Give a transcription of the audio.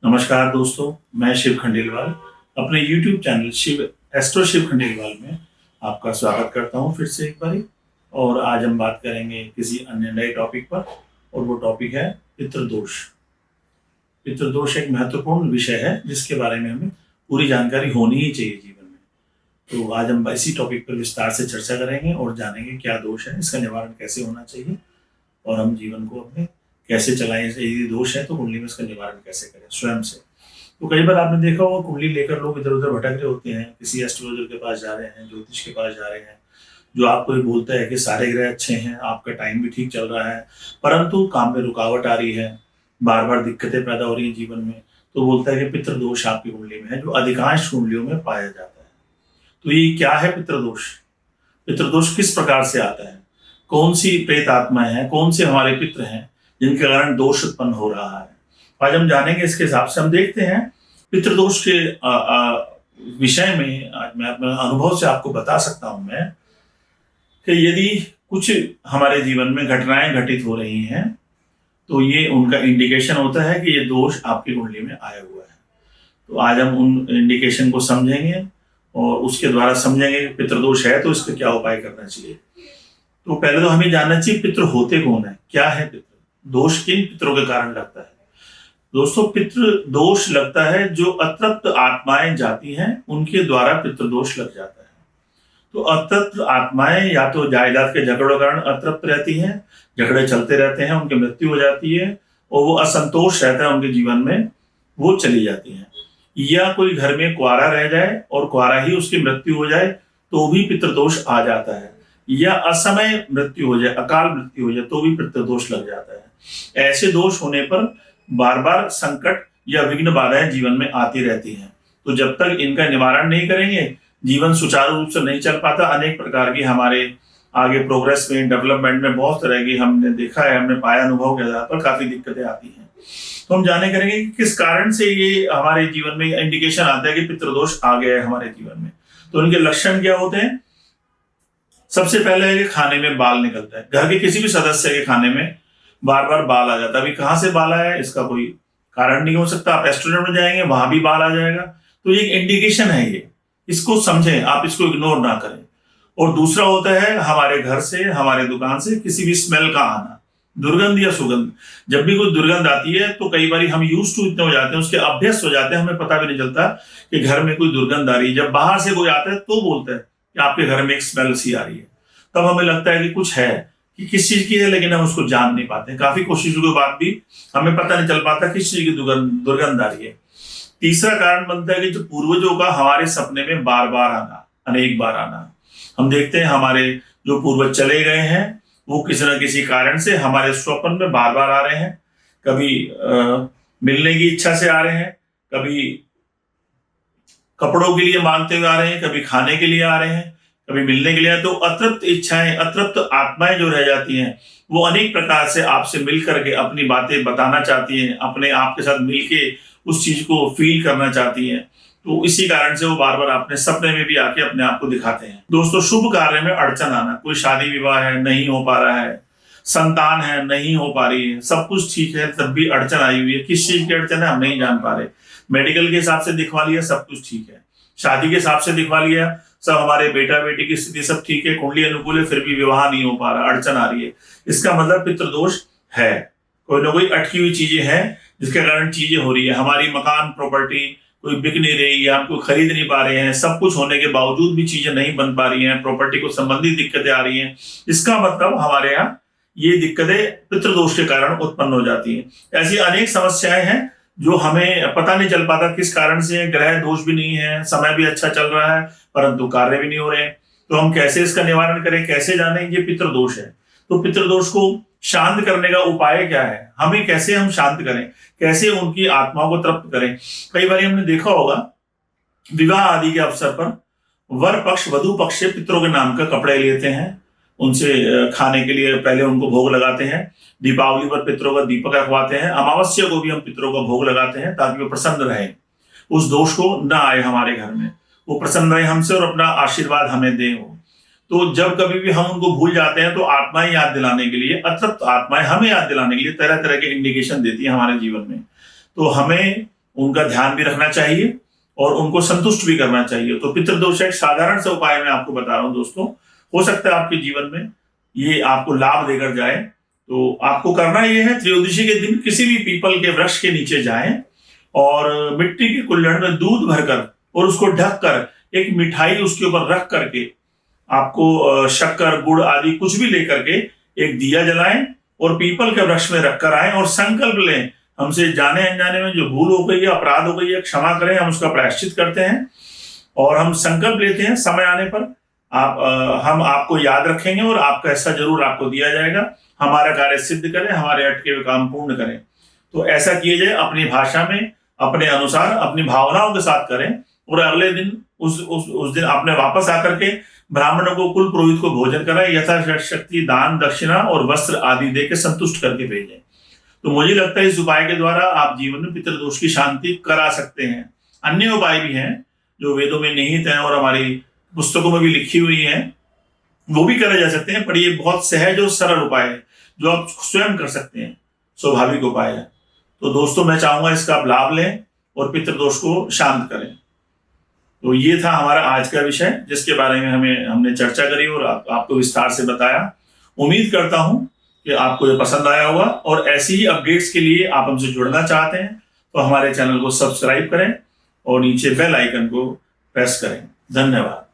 नमस्कार दोस्तों, मैं शिव खंडेलवाल अपने YouTube चैनल शिव खंडेलवाल में आपका स्वागत करता हूं फिर से एक बारी। और आज हम बात करेंगे किसी अन्य नए टॉपिक पर, और वो टॉपिक है पितृदोष। पितृदोष एक महत्वपूर्ण विषय है जिसके बारे में हमें पूरी जानकारी होनी ही चाहिए जीवन में। तो आज हम इसी टॉपिक पर विस्तार से चर्चा करेंगे और जानेंगे क्या दोष है, इसका निवारण कैसे होना चाहिए और हम जीवन को अपने कैसे चलाएं। यदि दोष है तो कुंडली में इसका निवारण कैसे करें स्वयं से। तो कई बार आपने देखा होगा कुंडली लेकर लोग इधर उधर भटक रहे होते हैं, किसी एस्ट्रोलॉजर के पास जा रहे हैं, ज्योतिष के पास जा रहे हैं, जो आपको ये बोलता है कि सारे ग्रह अच्छे हैं, आपका टाइम भी ठीक चल रहा है, परंतु काम में रुकावट आ रही है, बार बार दिक्कतें पैदा हो रही है जीवन में। तो बोलता है कि पितृदोष आपकी कुंडली में है, जो अधिकांश कुंडलियों में पाया जाता है। तो ये क्या है पितृदोष? पितृदोष किस प्रकार से आता है? कौन सी प्रेत आत्माएं हैं, कौन से हमारे पितृ हैं जिनके कारण दोष उत्पन्न हो रहा है? आज हम जानेंगे। इसके हिसाब से हम देखते हैं पितृदोष के विषय में। आज मैं अपने अनुभव से आपको बता सकता हूं मैं कि यदि कुछ हमारे जीवन में घटनाएं घटित हो रही हैं तो ये उनका इंडिकेशन होता है कि ये दोष आपकी कुंडली में आया हुआ है। तो आज हम उन इंडिकेशन को समझेंगे और उसके द्वारा समझेंगे कि पितृदोष है तो इसका क्या उपाय करना चाहिए। तो पहले तो हमें जानना चाहिए पितृ होते कौन है, क्या है पितृ, दोष किन पितरों के कारण लगता है। दोस्तों, पितृ दोष लगता है जो अतृप्त आत्माएं जाती हैं उनके द्वारा पितृदोष लग जाता है। तो अतृप्त आत्माएं या तो जायदाद के झगड़ों के कारण अतृप्त रहती हैं, झगड़े चलते रहते हैं, उनकी मृत्यु हो जाती है और वो असंतोष रहता है उनके जीवन में, वो चली जाती हैं। या कोई घर में कुआरा रह जाए और कुआरा ही उसकी मृत्यु हो जाए तो भी पितृदोष आ जाता है। या असमय मृत्यु हो जाए, अकाल मृत्यु हो जाए तो भी पितृदोष लग जाता है। ऐसे दोष होने पर बार बार संकट या विघ्न बाधाएं जीवन में आती रहती हैं। तो जब तक इनका निवारण नहीं करेंगे जीवन सुचारू रूप से नहीं चल पाता। अनेक प्रकार की हमारे आगे प्रोग्रेस में, डेवलपमेंट में बहुत तरह की हमने देखा है, हमने पाया, अनुभव के आधार पर काफी दिक्कतें आती हैं। तो हम जाने करेंगे कि किस कारण से ये हमारे जीवन में इंडिकेशन आता है कि पितृदोष आ गया है हमारे जीवन में। तो उनके लक्षण क्या होते हैं? सबसे पहले है कि खाने में बाल निकलता है। घर के किसी भी सदस्य के खाने में बार बार बाल आ जाता है। अभी कहां से बाल आया है इसका कोई कारण नहीं हो सकता। आप रेस्टोरेंट में जाएंगे वहां भी बाल आ जाएगा। तो ये एक इंडिकेशन है, ये इसको समझें, आप इसको इग्नोर ना करें। और दूसरा होता है हमारे घर से, हमारे दुकान से किसी भी स्मेल का आना, दुर्गंध या सुगंध। जब भी कोई दुर्गंध आती है तो कई बार हम यूज टू इतने हो जाते हैं, उसके अभ्यस्त हो जाते हैं, हमें पता भी नहीं चलता कि घर में कोई दुर्गंध आ रही है। जब बाहर से कोई आता है तो बोलता है कि आपके घर में एक स्मेल सी आ रही है, तब हमें लगता है कि कुछ है, कि किस चीज की है, लेकिन हम उसको जान नहीं पाते। काफी कोशिशों के बाद भी हमें पता नहीं चल पाता किस चीज की दुर्गंध आ रही है। तीसरा कारण बनता है कि जो पूर्वजों का हमारे सपने में बार बार आना, अनेक बार आना। हम देखते हैं हमारे जो पूर्वज चले गए हैं वो किसी न किसी कारण से हमारे स्वप्न में बार बार आ रहे हैं। कभी मिलने की इच्छा से आ रहे हैं, कभी कपड़ों के लिए मांगते हुए आ रहे हैं, कभी खाने के लिए आ रहे हैं, कभी मिलने के लिए। तो अतृप्त इच्छाएं, अतृप्त आत्माएं जो रह जाती हैं वो अनेक प्रकार से आपसे मिल करके अपनी बातें बताना चाहती हैं, अपने आप के साथ मिलके उस चीज को फील करना चाहती हैं। तो इसी कारण से वो बार बार अपने सपने में भी आके अपने आप को दिखाते हैं। दोस्तों, शुभ कार्य में अड़चन आना, कोई शादी विवाह है नहीं हो पा रहा है, संतान है नहीं हो पा रही है, सब कुछ ठीक है तब भी अड़चन आई हुई है। किस चीज की अड़चन है हम नहीं जान पा रहे। मेडिकल के हिसाब से दिखवा लिया, सब कुछ ठीक है। शादी के हिसाब से दिखवा लिया, सब हमारे बेटा बेटी की स्थिति सब ठीक है, कुंडली अनुकूल है, फिर भी विवाह नहीं हो पा रहा, अड़चन आ रही है। इसका मतलब पितृदोष है। कोई ना कोई अटकी हुई चीजें हैं जिसके कारण चीजें हो रही है। हमारी मकान प्रॉपर्टी कोई बिक नहीं रही है, हम कोई खरीद नहीं पा रहे हैं, सब कुछ होने के बावजूद भी चीजें नहीं बन पा रही हैं, प्रॉपर्टी को संबंधित दिक्कतें आ रही हैं। इसका मतलब हमारे यहाँ ये दिक्कतें पितृदोष के कारण उत्पन्न हो जाती हैं। ऐसी अनेक समस्याएं हैं जो हमें पता नहीं चल पाता किस कारण से। ग्रह दोष भी नहीं है, समय भी अच्छा चल रहा है, परंतु कार्य भी नहीं हो रहे हैं। तो हम कैसे इसका निवारण करें, कैसे जानें ये पितृदोष है? तो पितृदोष को शांत करने का उपाय क्या है? हमें कैसे हम शांत करें, कैसे उनकी आत्माओं को तृप्त करें? कई बार हमने देखा होगा विवाह आदि के अवसर पर वर पक्ष वधु पक्ष से पितरों के नाम का कपड़े लेते हैं, उनसे खाने के लिए पहले उनको भोग लगाते हैं। दीपावली पर पितरों का दीपक रखवाते हैं। अमावस्या को भी हम पितरों का भोग लगाते हैं ताकि वो प्रसन्न रहे, उस दोष को ना आए हमारे घर में, वो प्रसन्न रहे हमसे और अपना आशीर्वाद हमें दें वो। तो जब कभी भी हम उनको भूल जाते हैं तो आत्माएं याद दिलाने के लिए, अतृप्त आत्माएं हमें याद दिलाने के लिए तरह तरह के इंडिकेशन देती है हमारे जीवन में। तो हमें उनका ध्यान भी रखना चाहिए और उनको संतुष्ट भी करना चाहिए। तो पितृदोष एक साधारण सा उपाय मैं आपको बता रहा हूं दोस्तों, हो सकता है आपके जीवन में ये आपको लाभ देकर जाए। तो आपको करना यह है, त्रयोदशी के दिन किसी भी पीपल के वृक्ष के नीचे जाएं और मिट्टी के कुल्हड़ में दूध भरकर और उसको ढककर एक मिठाई उसके ऊपर रख करके, आपको शक्कर गुड़ आदि कुछ भी लेकर के एक दिया जलाएं और पीपल के वृक्ष में रखकर आए और संकल्प लें, हमसे जाने अनजाने में जो भूल हो गई है, अपराध हो गई है, क्षमा करें, हम उसका प्रायश्चित करते हैं और हम संकल्प लेते हैं समय आने पर हम आपको याद रखेंगे और आपका हिस्सा जरूर आपको दिया जाएगा। हमारा कार्य सिद्ध करें, हमारे अटके हुए काम पूर्ण करें। तो ऐसा किए जाए, अपनी भाषा में अपने अनुसार अपनी भावनाओं के साथ करें और अगले दिन उस दिन आपने वापस आकर के ब्राह्मणों को, कुल पुरोहित को भोजन कराएं, यथाशक्ति दान दक्षिणा और वस्त्र आदि दे के संतुष्ट करके भेजें। तो मुझे लगता है इस उपाय के द्वारा आप जीवन में पितृदोष की शांति करा सकते हैं। अन्य उपाय भी हैं जो वेदों में निहित हैं और हमारी पुस्तकों में भी लिखी हुई हैं, वो भी करे जा सकते हैं, पर ये बहुत सहज और सरल उपाय है जो आप स्वयं कर सकते हैं, स्वाभाविक उपाय है। तो दोस्तों मैं चाहूंगा इसका आप लाभ लें और पितृदोष को शांत करें। तो ये था हमारा आज का विषय जिसके बारे में हमने चर्चा करी और आपको विस्तार से बताया। उम्मीद करता हूं कि आपको ये पसंद आया होगा और ऐसी ही अपडेट्स के लिए आप हमसे जुड़ना चाहते हैं तो हमारे चैनल को सब्सक्राइब करें और नीचे बेल आइकन को प्रेस करें। धन्यवाद।